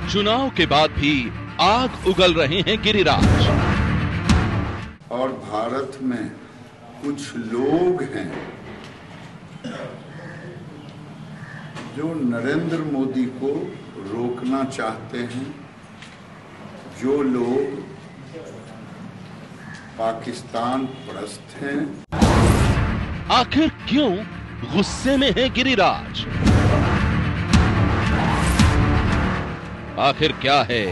चुनाव के बाद भी आग उगल रहे हैं गिरिराज। और भारत में कुछ लोग हैं जो नरेंद्र मोदी को रोकना चाहते हैं, जो लोग पाकिस्तान परस्त हैं। आखिर क्यों गुस्से में है गिरिराज? आखिर क्या है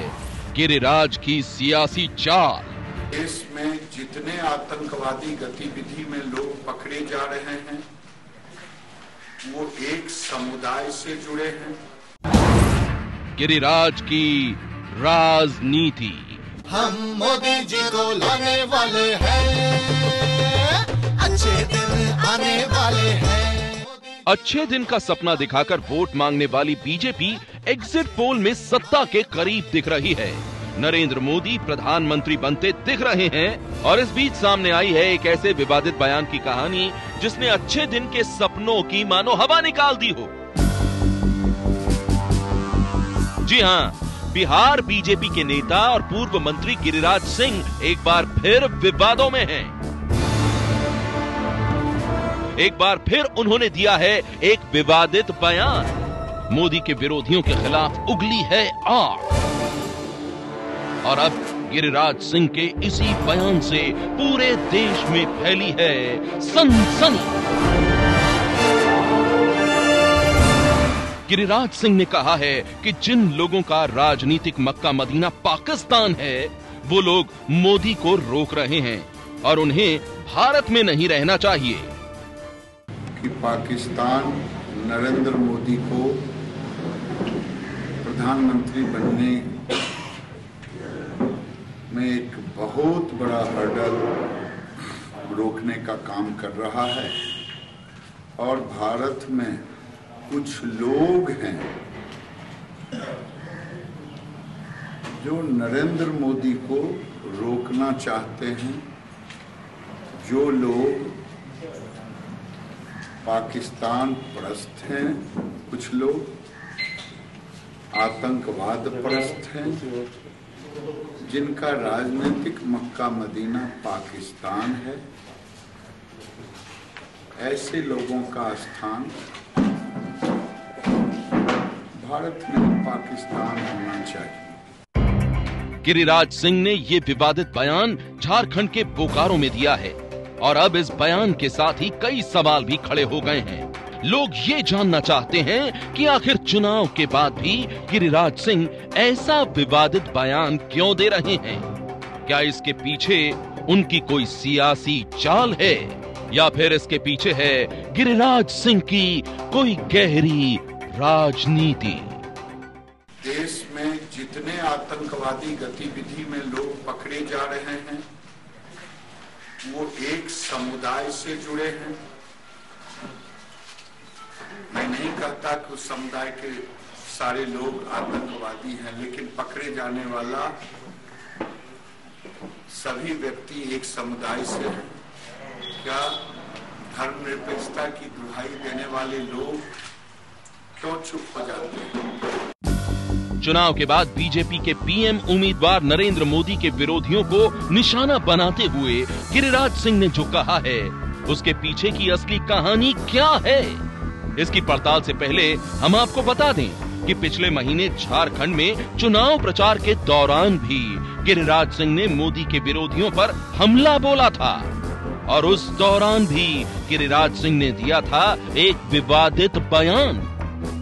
गिरिराज की सियासी चाल? देश में जितने आतंकवादी गतिविधि में लोग पकड़े जा रहे हैं वो एक समुदाय से जुड़े हैं। गिरिराज की राजनीति। हम मोदी जी को लाने वाले हैं, अच्छे दिन आने वाले हैं। अच्छे दिन का सपना दिखाकर वोट मांगने वाली बीजेपी एग्जिट पोल में सत्ता के करीब दिख रही है। नरेंद्र मोदी प्रधानमंत्री बनते दिख रहे हैं और इस बीच सामने आई है एक ऐसे विवादित बयान की कहानी जिसने अच्छे दिन के सपनों की मानो हवा निकाल दी हो। जी हां, बिहार बीजेपी के नेता और पूर्व मंत्री गिरिराज सिंह एक बार फिर विवादों में हैं। एक बार फिर उन्होंने दिया है एक विवादित बयान। मोदी के विरोधियों के खिलाफ उगली है आग। और अब गिरिराज सिंह के इसी बयान से पूरे देश में फैली है सनसनी। गिरिराज सिंह ने कहा है कि जिन लोगों का राजनीतिक मक्का मदीना पाकिस्तान है वो लोग मोदी को रोक रहे हैं और उन्हें भारत में नहीं रहना चाहिए। कि पाकिस्तान नरेंद्र मोदी को प्रधानमंत्री बनने में एक बहुत बड़ा हर्डल रोकने का काम कर रहा है और भारत में कुछ लोग हैं जो नरेंद्र मोदी को रोकना चाहते हैं, जो लोग पाकिस्तान परस्त हैं, कुछ लोग आतंकवाद परस्त हैं, जिनका राजनीतिक मक्का मदीना पाकिस्तान है। ऐसे लोगों का स्थान भारत में पाकिस्तान होना चाहिए। गिरिराज सिंह ने ये विवादित बयान झारखंड के बोकारो में दिया है और अब इस बयान के साथ ही कई सवाल भी खड़े हो गए हैं। लोग ये जानना चाहते हैं कि आखिर चुनाव के बाद भी गिरिराज सिंह ऐसा विवादित बयान क्यों दे रहे हैं? क्या इसके पीछे उनकी कोई सियासी चाल है या फिर इसके पीछे है गिरिराज सिंह की कोई गहरी राजनीति? देश में जितने आतंकवादी गतिविधि में लोग पकड़े जा रहे हैं वो एक समुदाय से जुड़े हैं। मैं नहीं कहता कि उस समुदाय के सारे लोग आतंकवादी हैं, लेकिन पकड़े जाने वाला सभी व्यक्ति एक समुदाय से हैं। क्या धर्मनिरपेक्षता की दुहाई देने वाले लोग क्यों चुप हो जाते हैं? चुनाव के बाद बीजेपी के पीएम उम्मीदवार नरेंद्र मोदी के विरोधियों को निशाना बनाते हुए गिरिराज सिंह ने जो कहा है उसके पीछे की असली कहानी क्या है? इसकी पड़ताल से पहले हम आपको बता दें कि पिछले महीने झारखंड में चुनाव प्रचार के दौरान भी गिरिराज सिंह ने मोदी के विरोधियों पर हमला बोला था और उस दौरान भी गिरिराज सिंह ने दिया था एक विवादित बयान।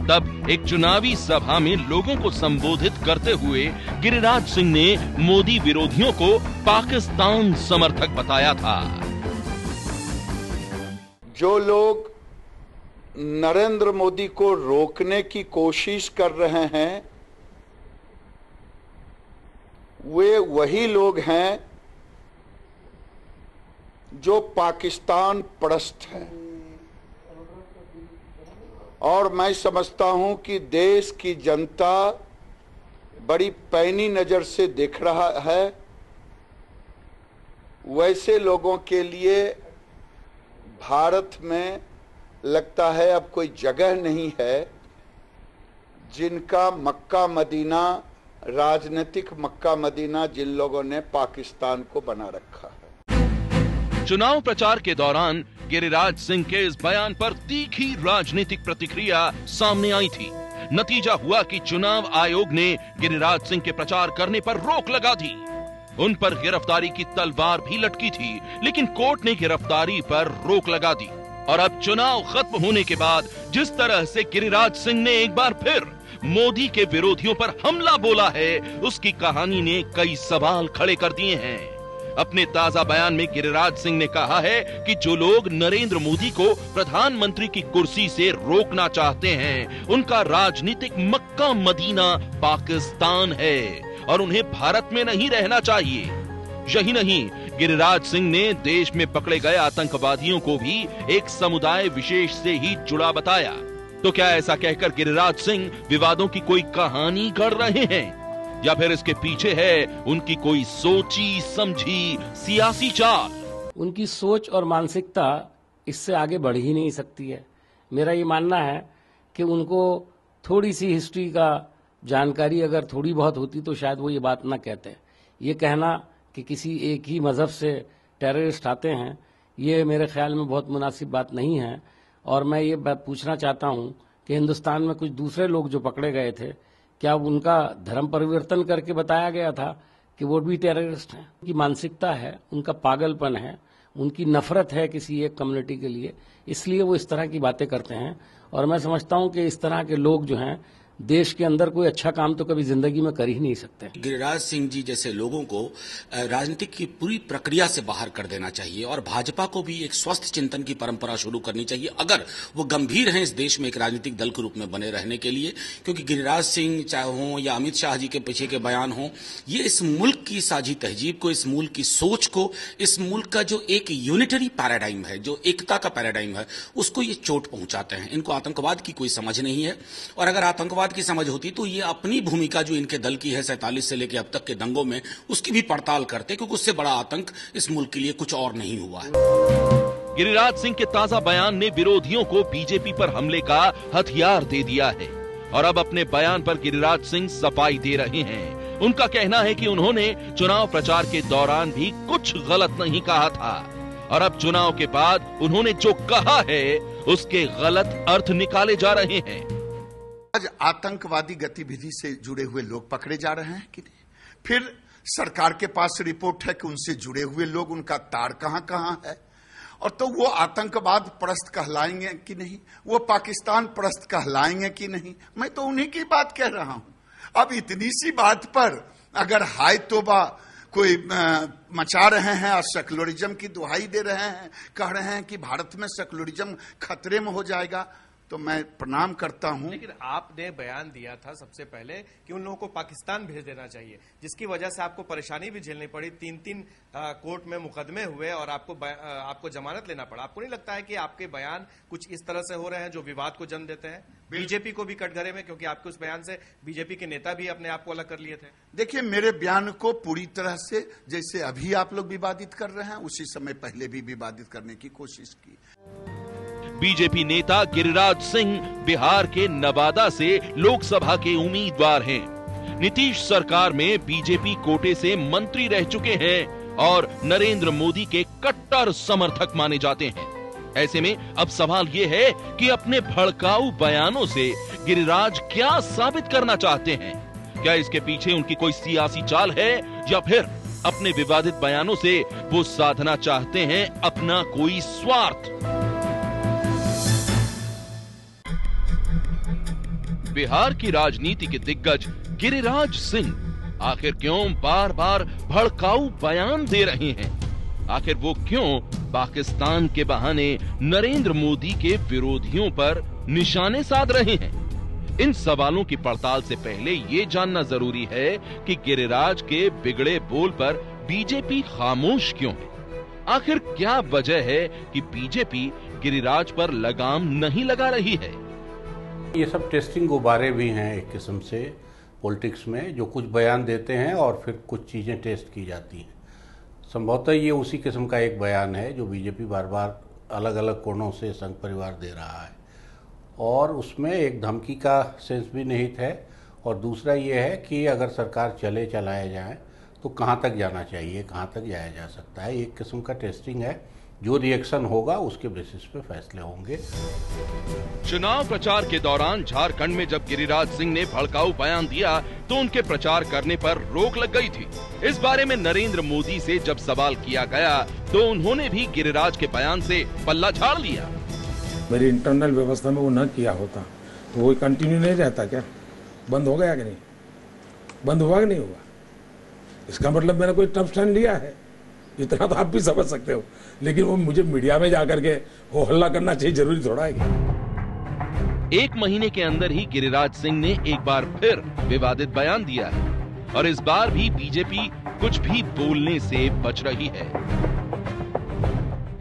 तब एक चुनावी सभा में लोगों को संबोधित करते हुए गिरिराज सिंह ने मोदी विरोधियों को पाकिस्तान समर्थक बताया था। जो लोग नरेंद्र मोदी को रोकने की कोशिश कर रहे हैं वे वही लोग हैं जो पाकिस्तान परस्त हैं और मैं समझता हूं कि देश की जनता बड़ी पैनी नजर से देख रहा है। वैसे लोगों के लिए भारत में लगता है अब कोई जगह नहीं है जिनका मक्का मदीना राजनीतिक मक्का मदीना जिन लोगों ने पाकिस्तान को बना रखा है। चुनाव प्रचार के दौरान गिरिराज सिंह के इस बयान पर तीखी राजनीतिक प्रतिक्रिया सामने आई थी। नतीजा हुआ कि चुनाव आयोग ने गिरिराज सिंह के प्रचार करने पर रोक लगा दी। उन पर गिरफ्तारी की तलवार भी लटकी थी, लेकिन कोर्ट ने गिरफ्तारी पर रोक लगा दी। और अब चुनाव खत्म होने के बाद जिस तरह से गिरिराज सिंह ने एक बार फिर मोदी के विरोधियों पर हमला बोला है, उसकी कहानी ने कई सवाल खड़े कर दिए हैं। अपने ताजा बयान में गिरिराज सिंह ने कहा है कि जो लोग नरेंद्र मोदी को प्रधानमंत्री की कुर्सी से रोकना चाहते हैं, उनका राजनीतिक मक्का मदीना पाकिस्तान है और उन्हें भारत में नहीं रहना चाहिए। यही नहीं, गिरिराज सिंह ने देश में पकड़े गए आतंकवादियों को भी एक समुदाय विशेष से ही जुड़ा बताया। तो क्या ऐसा कहकर गिरिराज सिंह विवादों की कोई कहानी गढ़ रहे हैं, या फिर इसके पीछे है उनकी कोई सोची समझी सियासी चाल? उनकी सोच और मानसिकता इससे आगे बढ़ ही नहीं सकती है। मेरा ये मानना है कि उनको थोड़ी सी हिस्ट्री का जानकारी अगर थोड़ी बहुत होती तो शायद वो ये बात ना कहते। ये कहना कि किसी एक ही मजहब से टेररिस्ट आते हैं, ये मेरे ख्याल में बहुत मुनासिब बात नहीं है। और मैं ये बात पूछना चाहता हूं कि हिंदुस्तान में कुछ दूसरे लोग जो पकड़े गए थे, क्या उनका धर्म परिवर्तन करके बताया गया था कि वो भी टेररिस्ट हैं? उनकी मानसिकता है, उनका पागलपन है, उनकी नफरत है किसी एक कम्युनिटी के लिए, इसलिए वो इस तरह की बातें करते हैं। और मैं समझता हूं कि इस तरह के लोग जो हैं देश के अंदर कोई अच्छा काम तो कभी जिंदगी में कर ही नहीं सकते। गिरिराज सिंह जी जैसे लोगों को राजनीतिक की पूरी प्रक्रिया से बाहर कर देना चाहिए और भाजपा को भी एक स्वस्थ चिंतन की परंपरा शुरू करनी चाहिए, अगर वो गंभीर हैं इस देश में एक राजनीतिक दल के रूप में बने रहने के लिए। क्योंकि गिरिराज सिंह चाहे हों या अमित शाह जी के पीछे के बयान हों, ये इस मुल्क की साझी तहजीब को, इस मुल्क की सोच को, इस मुल्क का जो एक यूनिटरी पैराडाइम है, जो एकता का पैराडाइम है, उसको ये चोट पहुंचाते हैं। इनको आतंकवाद की कोई समझ नहीं है, और अगर आतंकवाद की समझ होती तो ये अपनी भूमिका जो इनके दल की है 47 से लेकर अब तक के दंगों में, उसकी भी पड़ताल करते, क्योंकि उससे बड़ा आतंक इस मुल्क के लिए कुछ और नहीं हुआ है। गिरिराज सिंह के ताजा बयान ने विरोधियों को बीजेपी पर हमले का हथियार दे दिया है और अब अपने बयान पर गिरिराज सिंह सफाई दे रहे हैं। उनका कहना है कि उन्होंने चुनाव प्रचार के दौरान भी कुछ गलत नहीं कहा था और अब चुनाव के बाद उन्होंने जो कहा है उसके गलत अर्थ निकाले जा रहे हैं। आज आतंकवादी गतिविधि से जुड़े हुए लोग पकड़े जा रहे हैं कि नहीं? फिर सरकार के पास रिपोर्ट है कि उनसे जुड़े हुए लोग, उनका तार कहां कहां है, और तो वो आतंकवाद परस्त कहलाएंगे कि नहीं, वो पाकिस्तान परस्त कहलाएंगे कि नहीं? मैं तो उन्हीं की बात कह रहा हूं। अब इतनी सी बात पर अगर हाय तोबा कोई मचा रहे हैं और सेकुलरिज्म की दुहाई दे रहे हैं, कह रहे हैं कि भारत में सेकुलरिज्म खतरे में हो जाएगा, तो मैं प्रणाम करता हूं। लेकिन आपने बयान दिया था सबसे पहले कि उन लोगों को पाकिस्तान भेज देना चाहिए, जिसकी वजह से आपको परेशानी भी झेलनी पड़ी। 3 कोर्ट में मुकदमे हुए और आपको जमानत लेना पड़ा। आपको नहीं लगता है कि आपके बयान कुछ इस तरह से हो रहे हैं जो विवाद को जन्म देते हैं, बीजेपी को भी कटघरे में? क्योंकि आपके उस बयान से बीजेपी के नेता भी अपने आप को अलग कर लिए थे। देखिए, मेरे बयान को पूरी तरह से, जैसे अभी आप लोग विवादित कर रहे हैं, उसी समय पहले भी विवादित करने की कोशिश की। बीजेपी नेता गिरिराज सिंह बिहार के नवादा से लोकसभा के उम्मीदवार हैं। नीतीश सरकार में बीजेपी कोटे से मंत्री रह चुके हैं और नरेंद्र मोदी के कट्टर समर्थक माने जाते हैं। ऐसे में अब सवाल यह है कि अपने भड़काऊ बयानों से गिरिराज क्या साबित करना चाहते हैं? क्या इसके पीछे उनकी कोई सियासी चाल है, या फिर अपने विवादित बयानों से वो साधना चाहते हैं अपना कोई स्वार्थ? बिहार की राजनीति के दिग्गज गिरिराज सिंह आखिर क्यों बार बार भड़काऊ बयान दे रहे हैं? आखिर वो क्यों पाकिस्तान के बहाने नरेंद्र मोदी के विरोधियों पर निशाने साध रहे हैं? इन सवालों की पड़ताल से पहले ये जानना जरूरी है कि गिरिराज के बिगड़े बोल पर बीजेपी खामोश क्यों है? आखिर क्या वजह है कि बीजेपी गिरिराज पर लगाम नहीं लगा रही है? ये सब टेस्टिंग गुब्बारे भी हैं एक किस्म से पॉलिटिक्स में, जो कुछ बयान देते हैं और फिर कुछ चीज़ें टेस्ट की जाती हैं। संभवतः ये उसी किस्म का एक बयान है जो बीजेपी बार बार अलग अलग कोणों से संघ परिवार दे रहा है, और उसमें एक धमकी का सेंस भी निहित है और दूसरा ये है कि अगर सरकार चलाया जाए तो कहाँ तक जाना चाहिए, कहाँ तक जाया जा सकता है। एक किस्म का टेस्टिंग है, जो रिएक्शन होगा उसके बेसिस पे फैसले होंगे। चुनाव प्रचार के दौरान झारखंड में जब गिरिराज सिंह ने भड़काऊ बयान दिया तो उनके प्रचार करने पर रोक लग गई थी। इस बारे में नरेंद्र मोदी से जब सवाल किया गया तो उन्होंने भी गिरिराज के बयान से पल्ला झाड़ लिया। मेरी इंटरनल व्यवस्था में वो न किया होता तो वो कंटिन्यू नहीं रहता क्या? बंद हो गया कि नहीं? बंद हुआ कि नहीं हुआ? इसका मतलब मैंने कोई टफ स्टैंड लिया है, इतना तो आप भी समझ सकते हो। लेकिन वो मुझे मीडिया में जाकर के हो हल्ला करना चाहिए, जरूरी थोड़ा है। एक महीने के अंदर ही गिरिराज सिंह ने एक बार फिर विवादित बयान दिया है और इस बार भी बीजेपी कुछ भी बोलने से बच रही है।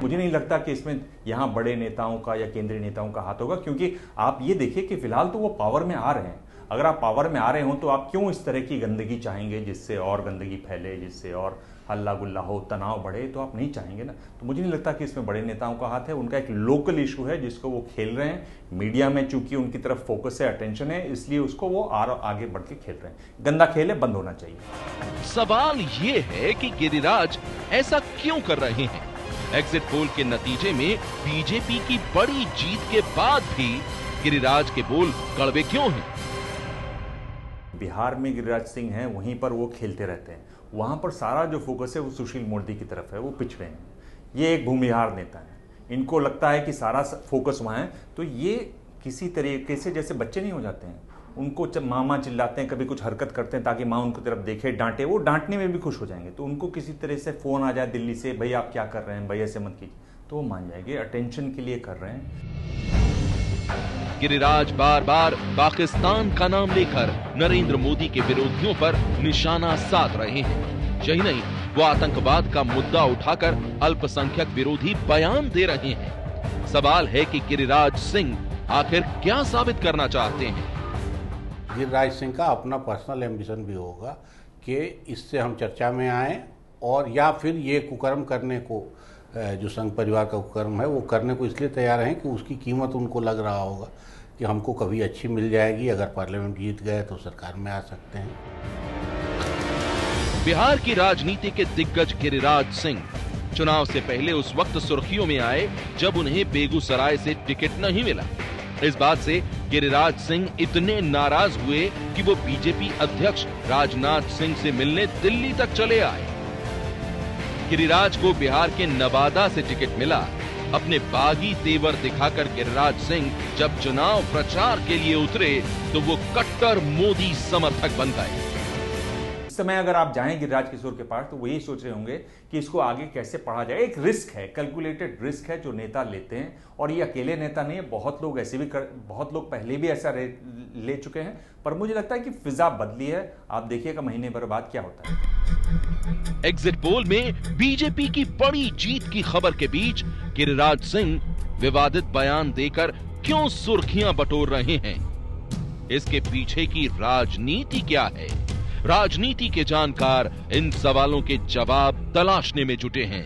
मुझे नहीं लगता कि इसमें यहाँ बड़े नेताओं का या केंद्रीय नेताओं का हाथ होगा, क्योंकि आप ये देखिए कि फिलहाल तो वो पावर में आ रहे हैं। अगर आप पावर में आ रहे हो तो आप क्यों इस तरह की गंदगी चाहेंगे, जिससे और गंदगी फैले, जिससे और हल्ला गुल्ला हो, तनाव बढ़े, तो आप नहीं चाहेंगे ना। तो मुझे नहीं लगता कि इसमें बड़े नेताओं का हाथ है। उनका एक लोकल इशू है जिसको वो खेल रहे हैं। मीडिया में चूंकि उनकी तरफ फोकस है, अटेंशन है, इसलिए उसको वो आगे बढ़ के खेल रहे हैं। गंदा खेल है, बंद होना चाहिए। सवाल ये है कि गिरिराज ऐसा क्यों कर रहे हैं? एग्जिट पोल के नतीजे में बीजेपी की बड़ी जीत के बाद भी गिरिराज के बोल कड़वे क्यों हैं? बिहार में गिरिराज सिंह हैं, वहीं पर वो खेलते रहते हैं। वहां पर सारा जो फोकस है वो सुशील मोदी की तरफ है, वो पिछड़े हैं। ये एक भूमिहार नेता है, इनको लगता है कि सारा फोकस वहां है, तो ये किसी तरीके से जैसे बच्चे नहीं हो जाते हैं, उनको मामा चिल्लाते हैं, कभी कुछ हरकत करते हैं ताकि माँ उनकी तरफ देखे, डांटे, वो डांटने में भी खुश हो जाएंगे। तो उनको किसी तरह से फोन आ जाए दिल्ली से, भाई आप क्या कर रहे हैं, भाई ऐसे मत कीजिए, तो वो मान जाएंगे। अटेंशन के लिए कर रहे हैं। गिरिराज बार बार पाकिस्तान का नाम लेकर नरेंद्र मोदी के विरोधियों पर निशाना साध रहे हैं। यही नहीं, वो आतंकवाद का मुद्दा उठाकर अल्पसंख्यक विरोधी बयान दे रहे हैं। सवाल है कि गिरिराज सिंह आखिर क्या साबित करना चाहते हैं? गिरिराज सिंह का अपना पर्सनल एम्बिशन भी होगा कि इससे हम चर्चा में आए, और या फिर ये कुकर्म करने को, जो संघ परिवार का कुकर्म है, वो करने को इसलिए तैयार हैं कि उसकी कीमत उनको लग रहा होगा कि हमको कभी अच्छी मिल जाएगी, अगर पार्लियामेंट जीत गए तो सरकार में आ सकते हैं। बिहार की राजनीति के दिग्गज गिरिराज सिंह चुनाव से पहले उस वक्त सुर्खियों में आए जब उन्हें बेगूसराय से टिकट नहीं मिला। इस बात से गिरिराज सिंह इतने नाराज हुए कि वो बीजेपी अध्यक्ष राजनाथ सिंह से मिलने दिल्ली तक चले आए। गिरिराज को बिहार के नवादा से टिकट मिला। अपने बागी तेवर दिखाकर गिरिराज सिंह जब चुनाव प्रचार के लिए उतरे तो वो कट्टर मोदी समर्थक बन गए। इस समय अगर आप जाएं गिरिराज किशोर के पास तो वो यही सोच रहे होंगे कि इसको आगे कैसे पढ़ा जाए। एक रिस्क है, कैलकुलेटेड रिस्क है जो नेता लेते हैं, और ये अकेले नेता नहीं है, बहुत लोग ऐसे भी बहुत लोग पहले भी ऐसा ले चुके हैं। पर मुझे लगता है कि फिजा बदली है। आप देखिएगा महीने भर बाद क्या होता है। एग्जिट पोल में बीजेपी की बड़ी जीत की खबर के बीच गिरिराज सिंह विवादित बयान देकर क्यों सुर्खियां बटोर रहे हैं? इसके पीछे की राजनीति क्या है? राजनीति के जानकार इन सवालों के जवाब तलाशने में जुटे हैं।